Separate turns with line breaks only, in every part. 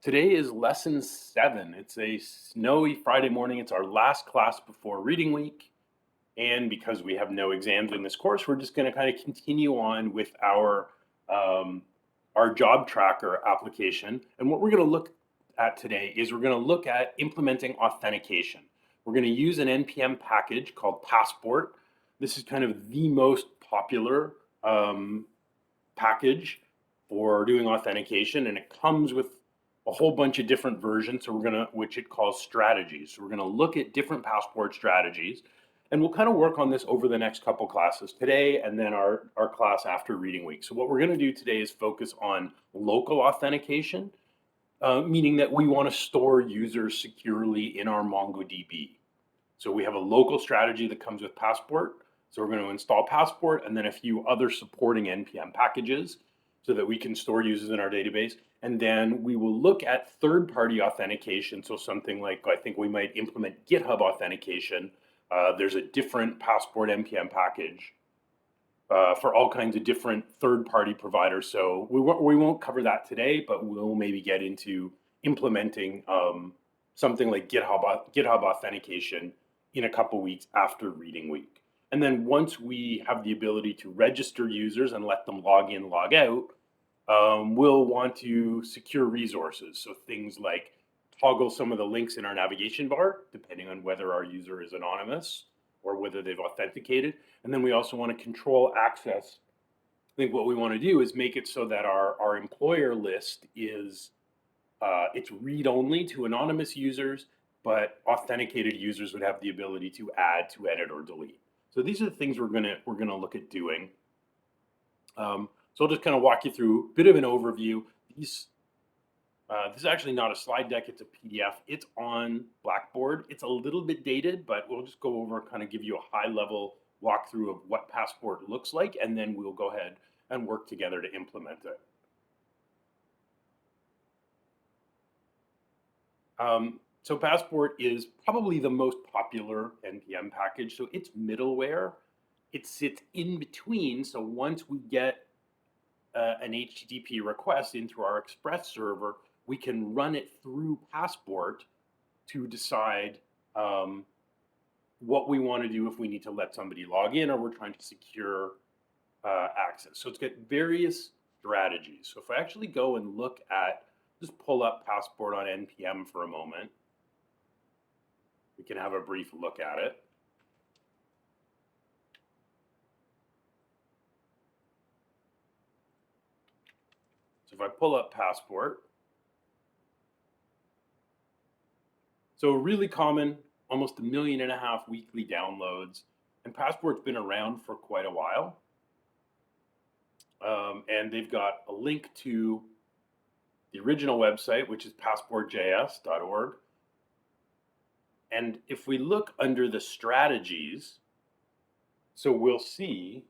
Today is lesson 7. It's a snowy Friday morning. It's our last class before reading week. And because we have no exams in this course, we're just going to kind of continue on with um, our job tracker application. And what we're going to look at today is we're going to look at implementing authentication. We're going to use an NPM package called Passport. This is kind of the most popular package for doing authentication, and it comes with a whole bunch of different versions. So which it calls strategies. So we're gonna look at different Passport strategies, and we'll kind of work on this over the next couple classes today, and then our class after reading week. So what we're gonna do today is focus on local authentication, meaning that we want to store users securely in our MongoDB. So we have a local strategy that comes with Passport. So we're going to install Passport and then a few other supporting NPM packages so that we can store users in our database. And then we will look at third-party authentication. So something like, I think we might implement GitHub authentication. There's a different Passport NPM package for all kinds of different third-party providers. So we won't cover that today, but we'll maybe get into implementing something like GitHub authentication in a couple weeks after reading week. And then once we have the ability to register users and let them log in, log out, we'll want to secure resources. So things like toggle some of the links in our navigation bar, depending on whether our user is anonymous or whether they've authenticated. And then we also want to control access. I think what we want to do is make it so that our employer list is it's read-only to anonymous users, but authenticated users would have the ability to add, to edit, or delete. So these are the things we're gonna look at doing. So I'll just kind of walk you through a bit of an overview. This is actually not a slide deck, it's a PDF. It's on Blackboard. It's a little bit dated, but we'll just go over, kind of give you a high level walkthrough of what Passport looks like, and then we'll go ahead and work together to implement it. So Passport is probably the most popular NPM package. So it's middleware. It sits in between. So once we get an HTTP request into our Express server, we can run it through Passport to decide what we want to do if we need to let somebody log in or we're trying to secure access. So it's got various strategies. So if I actually go and look at, just pull up Passport on NPM for a moment, we can have a brief look at it. So if I pull up Passport, so really common, almost 1.5 million weekly downloads, and Passport's been around for quite a while. And they've got a link to the original website, which is passportjs.org. And if we look under the strategies, so we'll see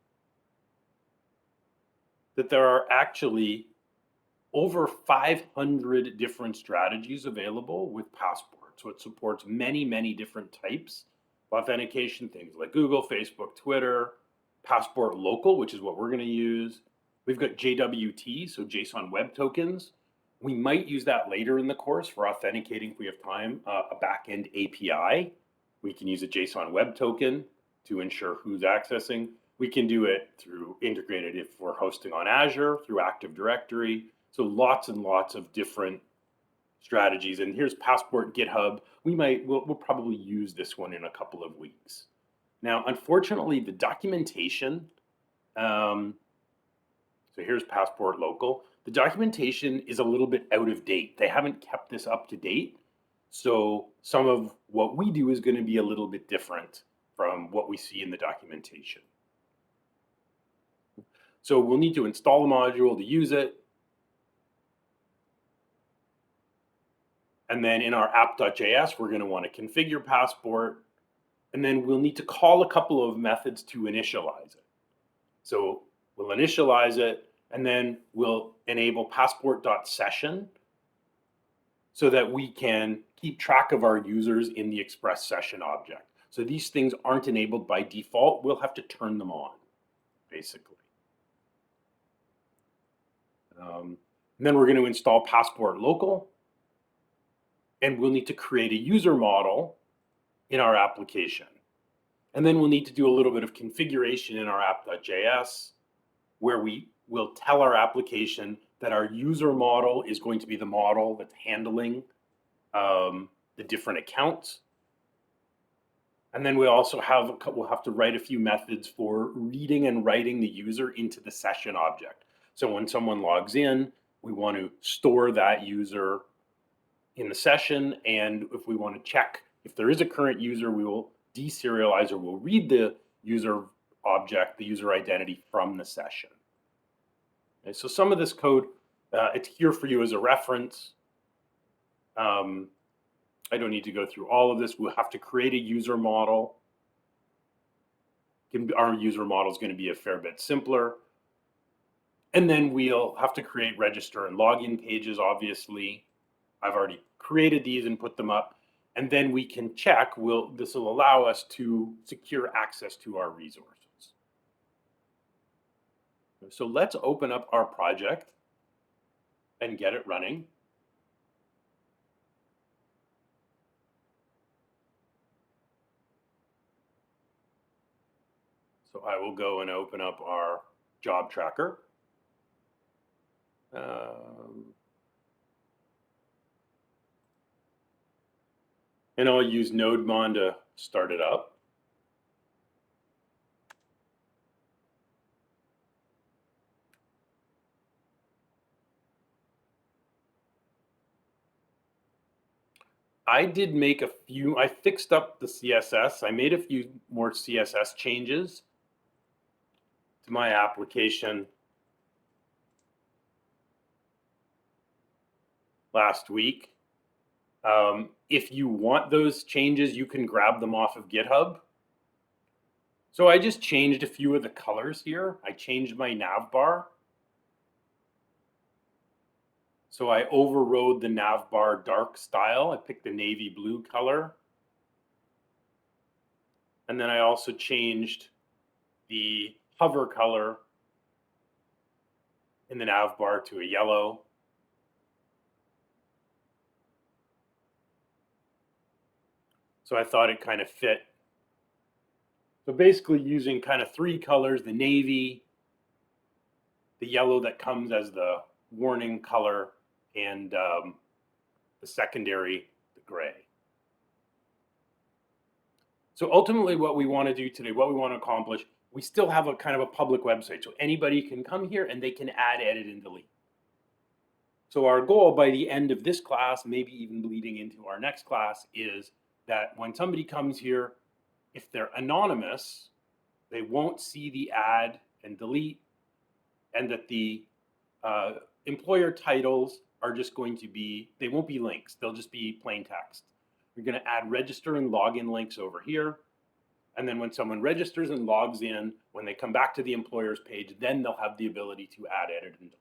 that there are actually over 500 different strategies available with Passport. So it supports many, many different types of authentication, things like Google, Facebook, Twitter, Passport Local, which is what we're going to use. We've got JWT, so JSON Web Tokens. We might use that later in the course for authenticating if we have time, a backend API. We can use a JSON Web Token to ensure who's accessing. We can do it through integrated if we're hosting on Azure, through Active Directory. So lots and lots of different strategies. And here's Passport GitHub. We'll probably use this one in a couple of weeks. Now, unfortunately, the documentation, so here's Passport Local. The documentation is a little bit out of date. They haven't kept this up to date. So some of what we do is going to be a little bit different from what we see in the documentation. So we'll need to install a module to use it. And then in our app.js, we're going to want to configure Passport. And then we'll need to call a couple of methods to initialize it. So we'll initialize it, and then we'll enable passport.session so that we can keep track of our users in the Express session object. So these things aren't enabled by default. We'll have to turn them on, basically. And then we're going to install Passport Local. and we'll need to create a user model in our application. And then we'll need to do a little bit of configuration in our app.js, where we will tell our application that our user model is going to be the model that's handling the different accounts. And then we'll have to write a few methods for reading and writing the user into the session object. So when someone logs in, we want to store that user in the session. And if we want to check if there is a current user, we will deserialize or we'll read the user object, the user identity from the session. Okay, so some of this code, it's here for you as a reference. I don't need to go through all of this. We'll have to create a user model. Our user model is going to be a fair bit simpler. And then we'll have to create register and login pages, obviously. I've already created these and put them up. And then we can check, this will allow us to secure access to our resources. So let's open up our project and get it running. So I will go and open up our job tracker. And I'll use NodeMon to start it up. I did make I fixed up the CSS. I made a few more CSS changes to my application last week. If you want those changes, you can grab them off of GitHub. So I just changed a few of the colors here. I changed my navbar. So I overrode the navbar dark style. I picked the navy blue color. And then I also changed the hover color in the navbar to a yellow. So I thought it kind of fit. So basically using kind of three colors, the navy, the yellow that comes as the warning color, and the secondary, the gray. So ultimately what we want to do today, what we want to accomplish, we still have a kind of a public website. So anybody can come here and they can add, edit, and delete. So our goal by the end of this class, maybe even bleeding into our next class, is that when somebody comes here, if they're anonymous, they won't see the add and delete, and that the employer titles are just going to be, they won't be links, they'll just be plain text. We're going to add register and login links over here. And then when someone registers and logs in, when they come back to the employer's page, then they'll have the ability to add, edit, and delete.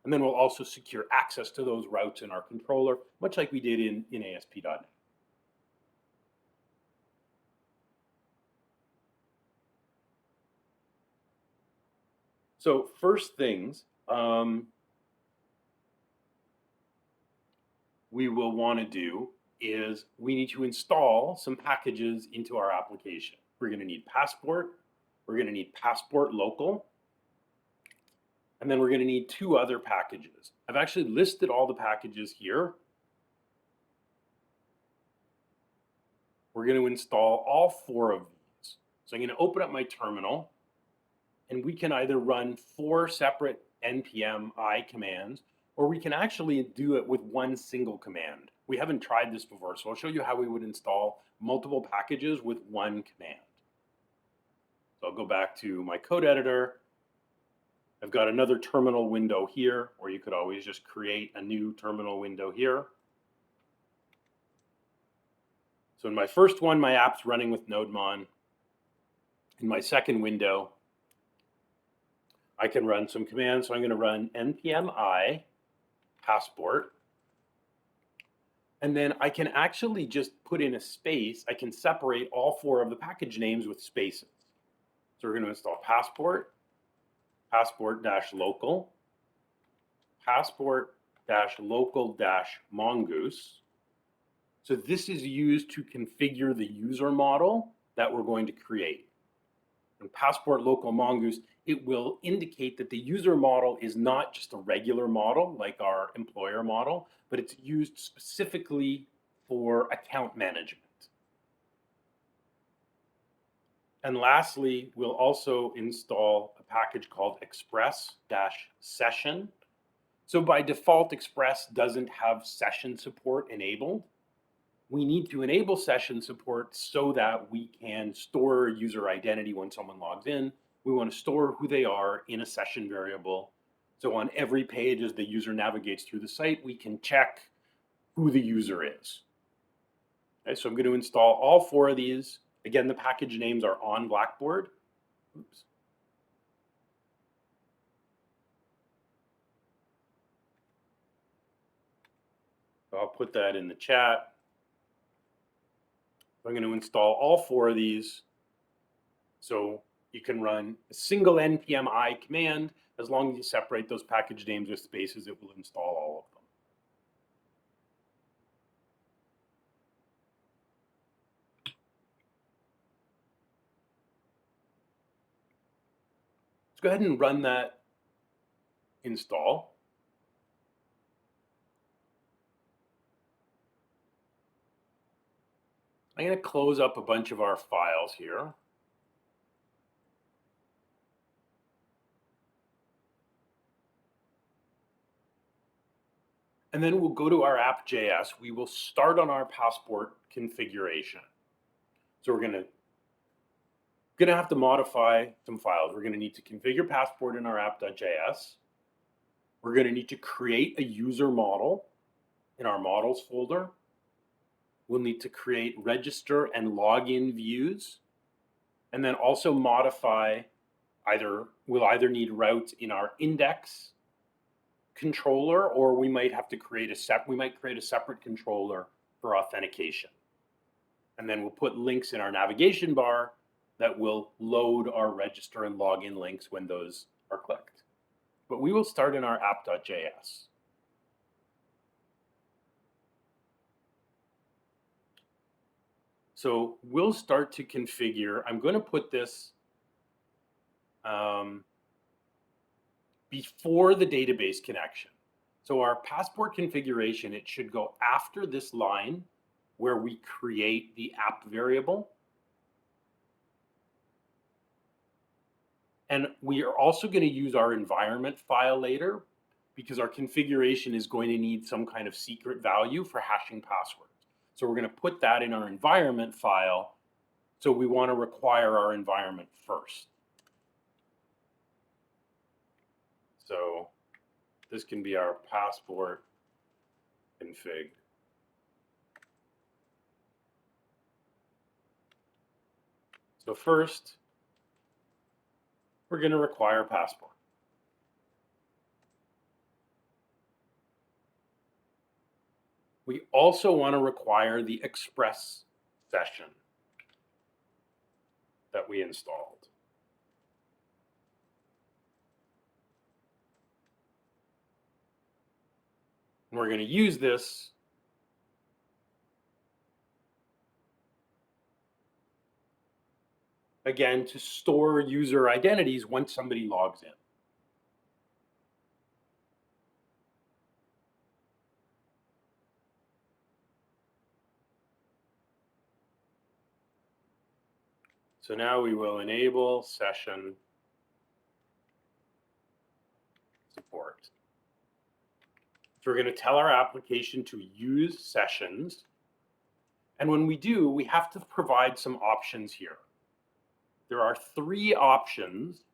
And then we'll also secure access to those routes in our controller, much like we did in ASP.NET. So first things, we will want to do is we need to install some packages into our application. We're going to need Passport, we're going to need Passport Local, and then we're going to need two other packages. I've actually listed all the packages here. We're going to install all four of these. So I'm going to open up my terminal, and we can either run 4 separate npm I commands, or we can actually do it with one single command. We haven't tried this before, so I'll show you how we would install multiple packages with one command. So I'll go back to my code editor. I've got another terminal window here, or you could always just create a new terminal window here. So in my first one, my app's running with NodeMon. In my second window, I can run some commands. So I'm going to run npm I passport. And then I can actually just put in a space. I can separate all 4 of the package names with spaces. So we're going to install Passport, Passport-local, Passport-local-mongoose, So this is used to configure the user model that we're going to create. In Passport Local Mongoose, it will indicate that the user model is not just a regular model like our employer model, but it's used specifically for account management. And lastly, we'll also install a package called Express-Session. So by default, Express doesn't have session support enabled. We need to enable session support so that we can store user identity when someone logs in. We want to store who they are in a session variable. So on every page as the user navigates through the site, we can check who the user is. Okay, so I'm going to install all 4 of these. Again, the package names are on Blackboard. Oops. So I'll put that in the chat. I'm going to install all 4 of these. So you can run a single npm I command. As long as you separate those package names with spaces, it will install all of them. Let's go ahead and run that install. I'm going to close up a bunch of our files here. And then we'll go to our app.js. We will start on our passport configuration. So we're going to have to modify some files. We're going to need to configure passport in our app.js. We're going to need to create a user model in our models folder. We'll need to create register and login views, and then also modify we'll either need routes in our index controller, or we might have to create a separate controller for authentication. And then we'll put links in our navigation bar that will load our register and login links when those are clicked. But we will start in our app.js. So we'll start to configure. I'm going to put this before the database connection. So our passport configuration, it should go after this line where we create the app variable. And we are also going to use our environment file later because our configuration is going to need some kind of secret value for hashing passwords. So we're going to put that in our environment file. So we want to require our environment first. So this can be our passport config. So first, we're going to require passport. We also want to require the Express session that we installed. And we're going to use this again to store user identities once somebody logs in. So now we will enable session support. So we're going to tell our application to use sessions. And when we do, we have to provide some options here. There are 3 options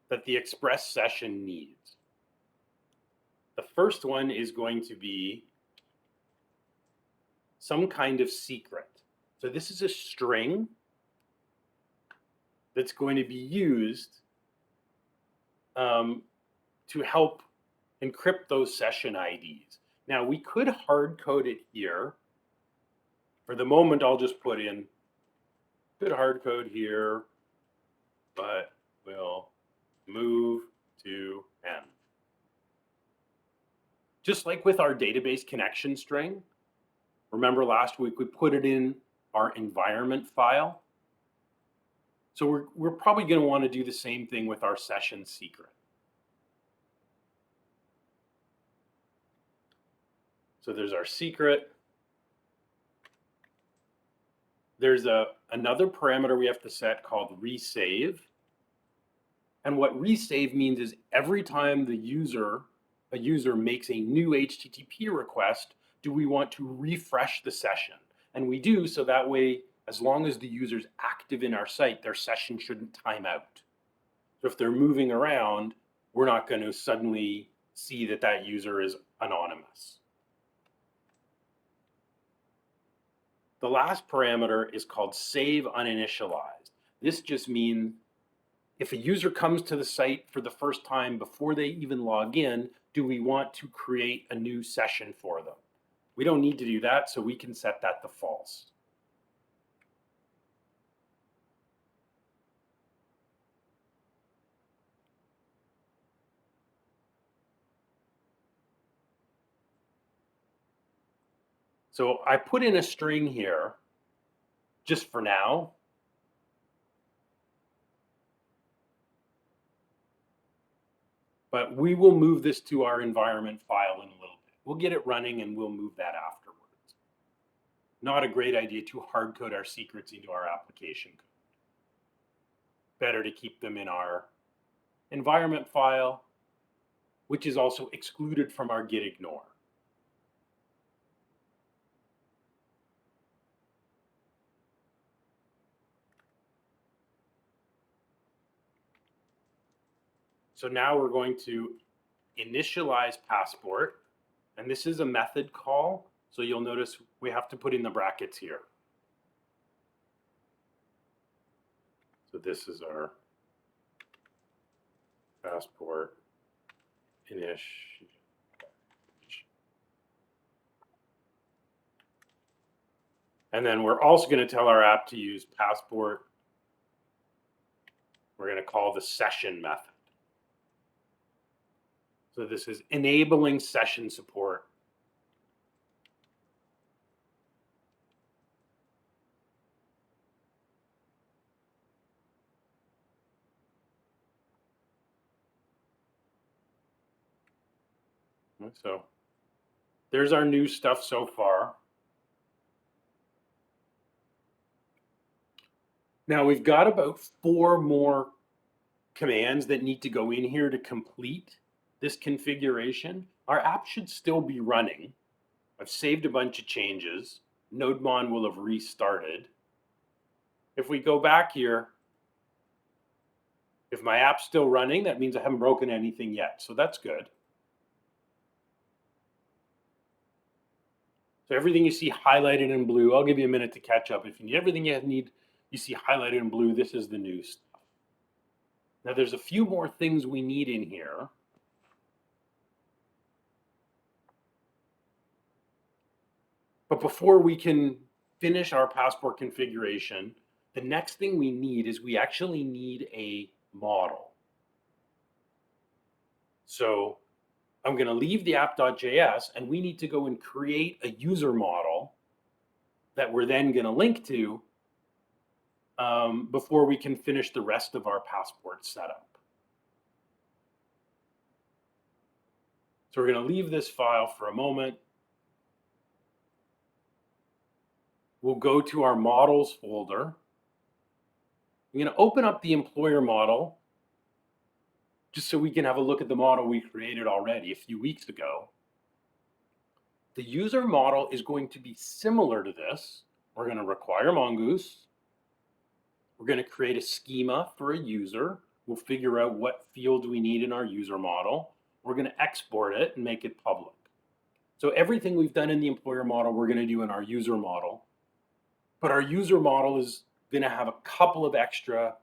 that the Express session needs. The first one is going to be some kind of secret. So this is a string that's going to be used to help encrypt those session IDs. Now we could hard code it here. For the moment, I'll just put in good hard code here, but we'll move to N. Just like with our database connection string, Remember last week we put it in our environment file. So we're probably going to want to do the same thing with our session secret. So there's our secret. There's another parameter we have to set called resave. And what resave means is every time a user makes a new HTTP request, do we want to refresh the session? And we do, so that way, as long as the user's active in our site, their session shouldn't time out. So if they're moving around, we're not going to suddenly see that that user is anonymous. The last parameter is called save uninitialized. This just means if a user comes to the site for the first time before they even log in, do we want to create a new session for them? We don't need to do that, so we can set that to false. So I put in a string here just for now. But we will move this to our environment file in a little bit. We'll get it running and we'll move that afterwards. Not a great idea to hard code our secrets into our application code. Better to keep them in our environment file, which is also excluded from our git ignore. So now we're going to initialize passport, and this is a method call. So you'll notice we have to put in the brackets here. So this is our passport init. And then we're also going to tell our app to use passport. We're going to call the session method. So this is enabling session support. So there's our new stuff so far. Now we've got about 4 more commands that need to go in here to complete this configuration. Our app should still be running. I've saved a bunch of changes. NodeMon will have restarted. If we go back here, if my app's still running, that means I haven't broken anything yet. So that's good. So everything you see highlighted in blue, I'll give you a minute to catch up. If you need everything you see highlighted in blue, this is the new stuff. Now there's a few more things we need in here. But before we can finish our passport configuration, the next thing we need is we actually need a model. So I'm going to leave the app.js and we need to go and create a user model that we're then going to link to before we can finish the rest of our passport setup. So we're going to leave this file for a moment. We'll go to our models folder. I'm going to open up the employer model just so we can have a look at the model we created already a few weeks ago. The user model is going to be similar to this. We're going to require Mongoose. We're going to create a schema for a user. We'll figure out what fields we need in our user model. We're going to export it and make it public. So everything we've done in the employer model, we're going to do in our user model. But our user model is going to have a couple of extra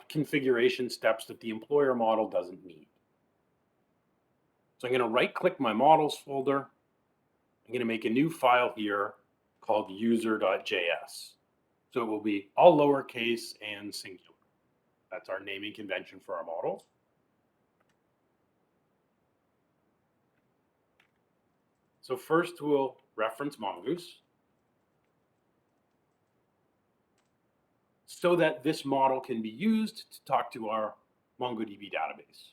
configuration steps that the employer model doesn't need. So I'm going to right-click my models folder. I'm going to make a new file here called user.js. So it will be all lowercase and singular. That's our naming convention for our models. So first we'll reference Mongoose so that this model can be used to talk to our MongoDB database.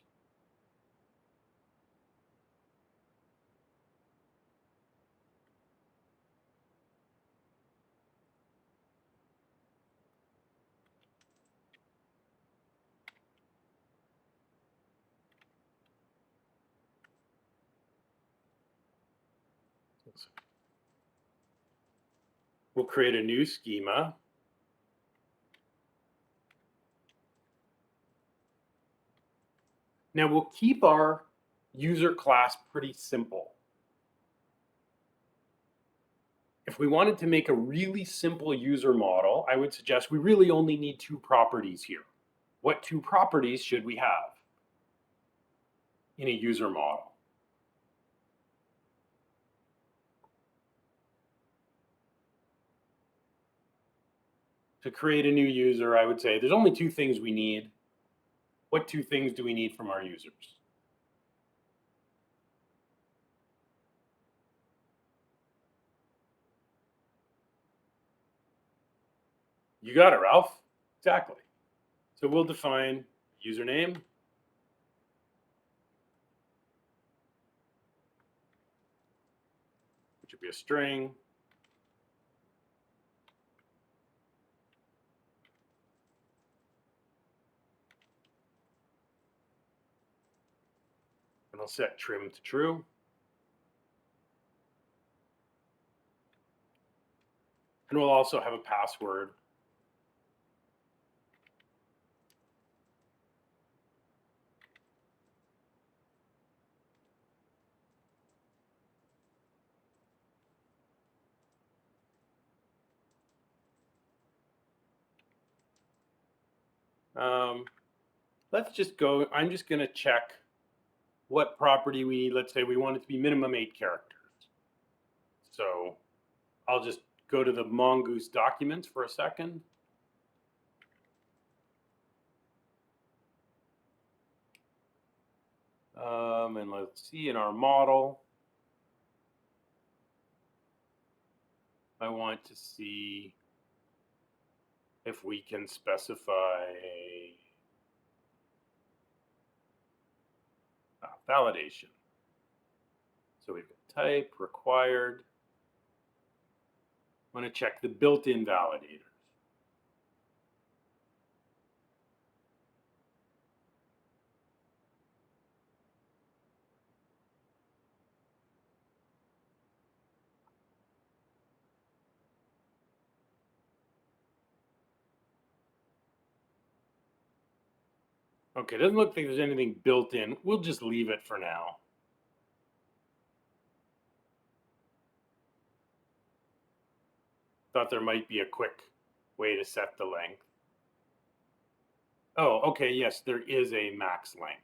We'll create a new schema. Now we'll keep our user class pretty simple. If we wanted to make a really simple user model, I would suggest we really only need two properties here. What two properties should we have in a user model? To create a new user, I would say there's only two things we need. What two things do we need from our users? You got it, Ralph. Exactly. So we'll define username, which would be a string. And I'll set trim to true. And we'll also have a password. Let's just go, I'm just going to check what property we need. Let's say we want it to be minimum 8 characters. So I'll just go to the Mongoose documents for a second. And let's see, in our model, I want to see if we can specify validation. So we've got type, required. I want to check the built-in validators. Okay, doesn't look like there's anything built in. We'll just leave it for now. Thought there might be a quick way to set the length. Oh, okay, yes, there is a max length.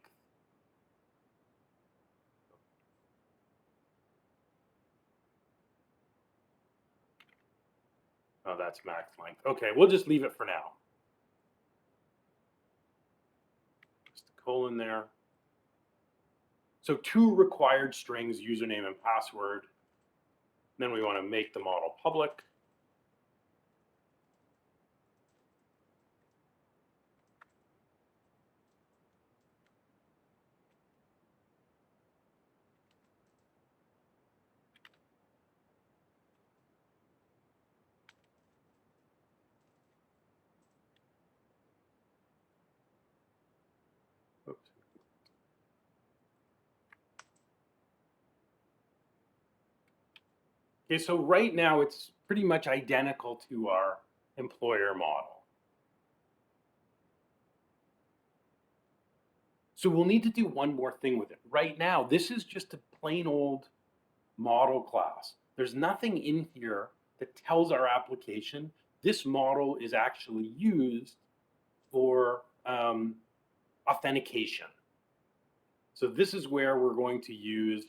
Oh, that's max length. Okay, we'll just leave it for now. Just a colon there. So two required strings, username and password. Then we want to make the model public. Oops. Okay, so right now it's pretty much identical to our employer model. So we'll need to do one more thing with it. Right now, this is just a plain old model class. There's nothing in here that tells our application this model is actually used for authentication. So this is where we're going to use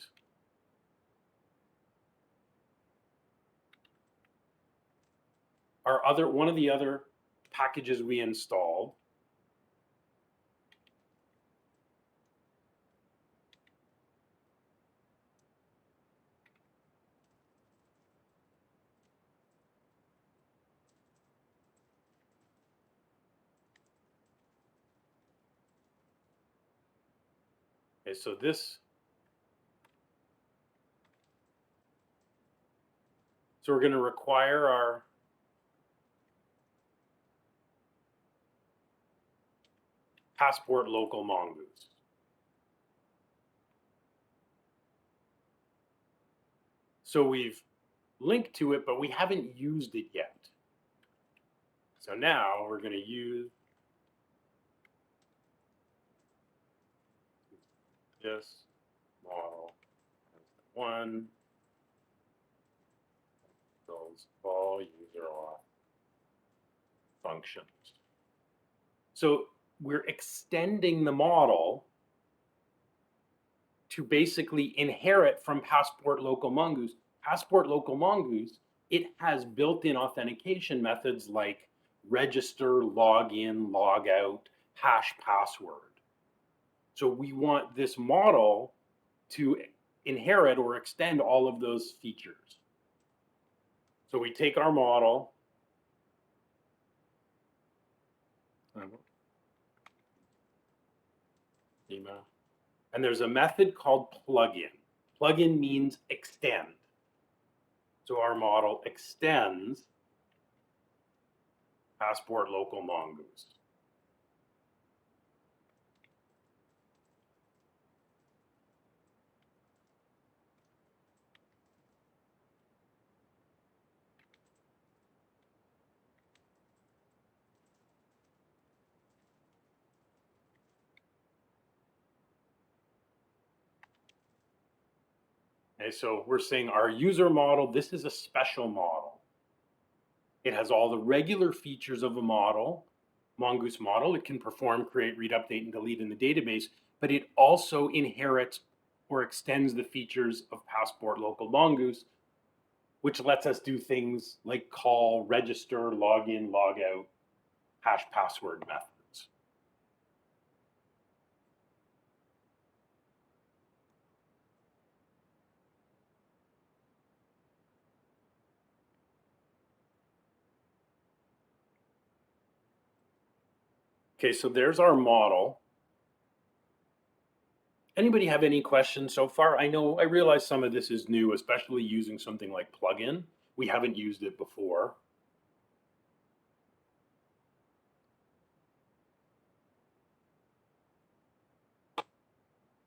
one of the other packages we installed. Okay, so we're going to require our passport local mongoose. So we've linked to it, but we haven't used it yet. So now we're going to use this model as one, those all user auth functions. So we're extending the model to basically inherit from Passport Local Mongoose. Passport Local Mongoose, it has built-in authentication methods like register, login, logout, hash password. So we want this model to inherit or extend all of those features. So we take our model, and there's a method called plugin. Plugin means extend. So our model extends Passport Local Mongoose. Okay, so we're saying our user model, this is a special model. It has all the regular features of a model, Mongoose model. It can perform, create, read, update, and delete in the database, but it also inherits or extends the features of Passport Local Mongoose, which lets us do things like call, register, login, logout, hash password methods. Okay, so there's our model. Anybody have any questions so far? I realize some of this is new, especially using something like plugin. We haven't used it before.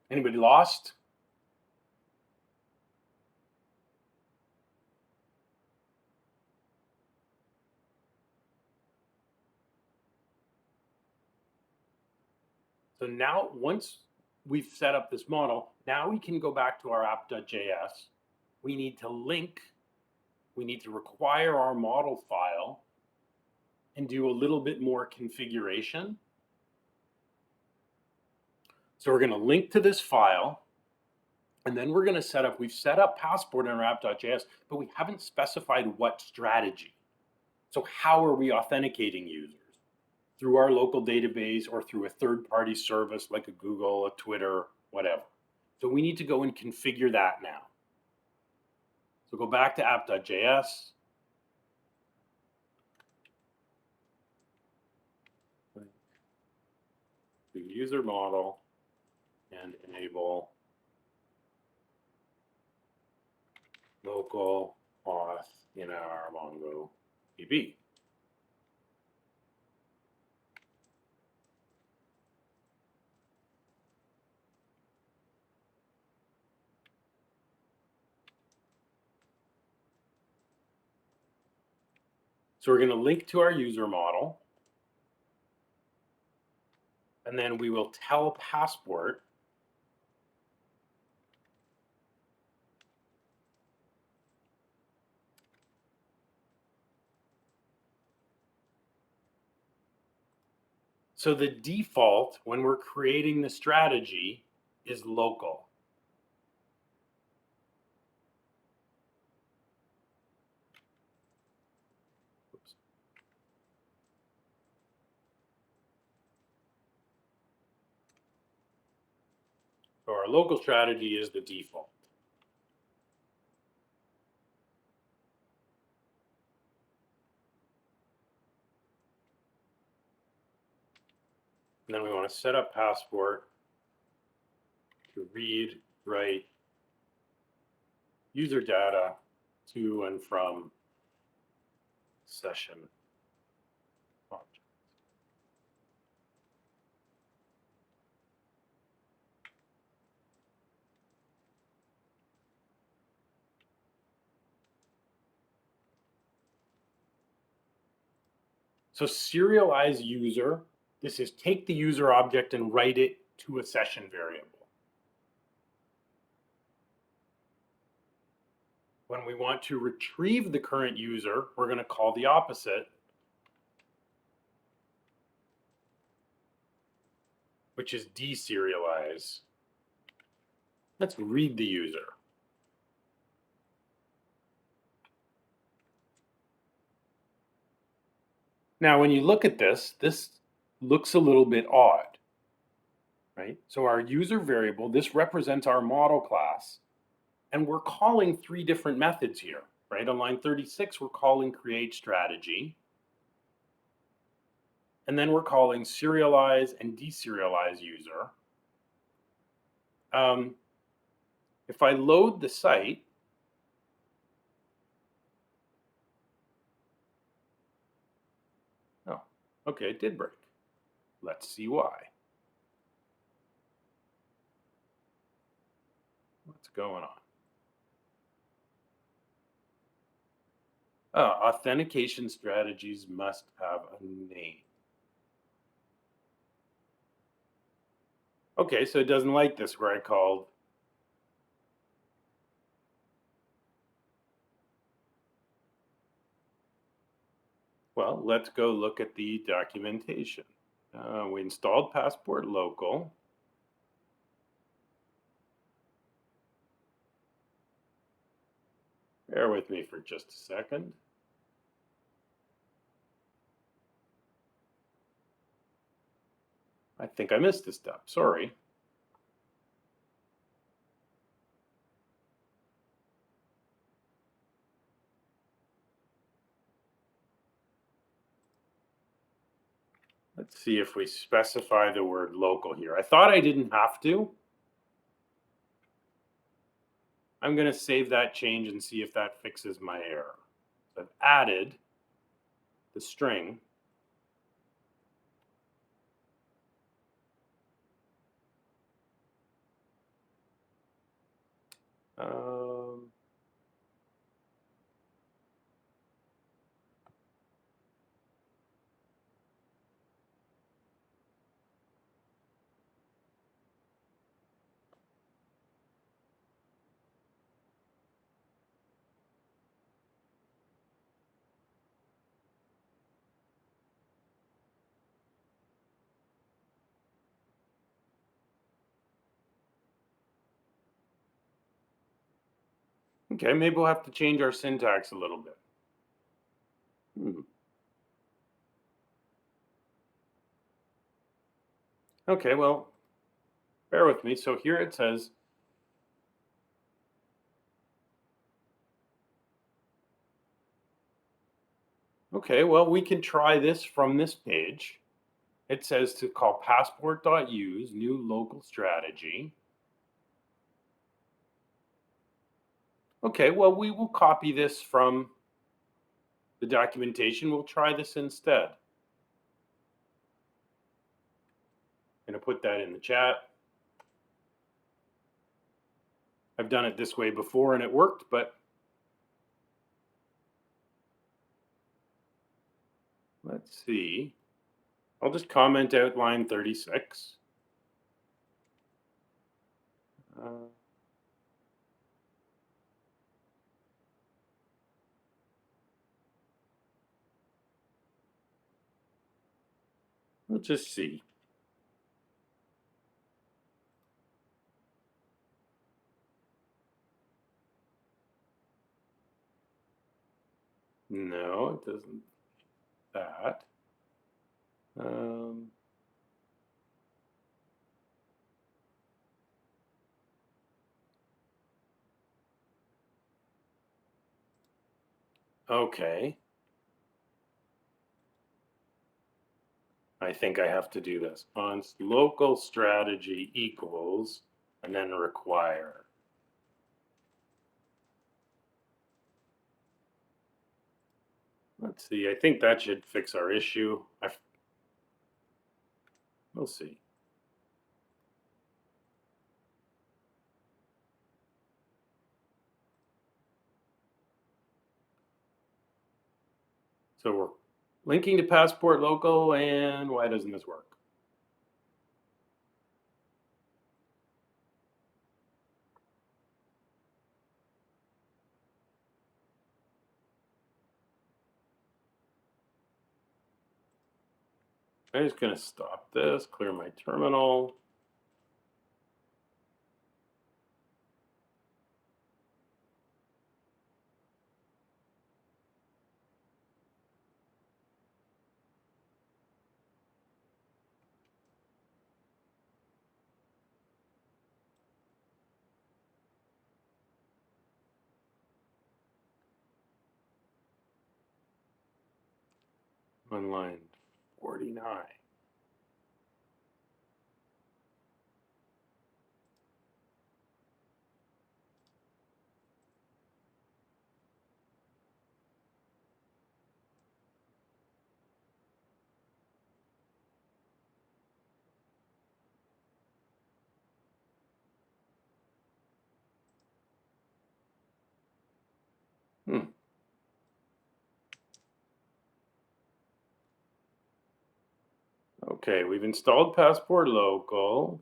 Anybody lost? So now, once we've set up this model, now we can go back to our app.js. We need to link, we need to require our model file and do a little bit more configuration. So we're going to link to this file, and then we're going to set up, we've set up Passport in our app.js, but we haven't specified what strategy. So how are we authenticating users? Through our local database or through a third-party service like a Google, a Twitter, whatever. So we need to go and configure that now. So go back to app.js. Do user model and enable local auth in our MongoDB. So we're going to link to our user model, and then we will tell Passport so the default when we're creating the strategy is local. Oops. So our local strategy is the default. And then we want to set up Passport to read, write user data to and from session object. So serialize user, this is take the user object and write it to a session variable. When we want to retrieve the current user, we're going to call the opposite, which is deserialize. Let's read the user. Now, when you look at this looks a little bit odd, right? So our user variable, this represents our model class, and we're calling three different methods here, right? On line 36, we're calling create strategy, and then we're calling serialize and deserialize user. If I load the site, oh, okay, it did break. Let's see why. What's going on? Authentication strategies must have a name. Okay, so it doesn't like this where I called well, let's go look at the documentation. We installed Passport local. Bear with me for just a second. I think I missed a step, sorry. Let's see if we specify the word local here. I thought I didn't have to. I'm going to save that change and see if that fixes my error. So I've added the string. Okay, maybe we'll have to change our syntax a little bit. Okay, well, bear with me. So here it says, okay, well, we can try this from this page. It says to call passport.use new local strategy. Okay, well, we will copy this from the documentation. We'll try this instead. I'm going to put that in the chat. I've done it this way before and it worked, but let's see. I'll just comment out line 36. We'll just see. No, it doesn't. That. Okay. I think I have to do this. On local strategy equals, and then require. Let's see, I think that should fix our issue. We'll see. So we're linking to Passport local, and why doesn't this work? I'm just going to stop this, clear my terminal. On line 49. Hmm. Okay, we've installed Passport local.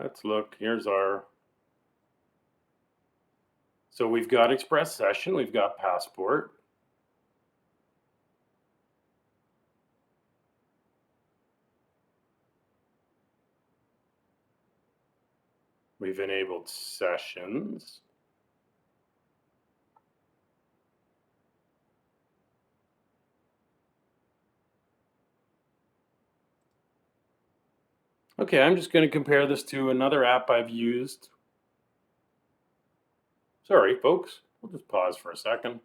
Let's look. Here's our. So we've got Express Session, we've got Passport. We've enabled sessions. Okay, I'm just going to compare this to another app I've used. Sorry, folks. We'll just pause for a second.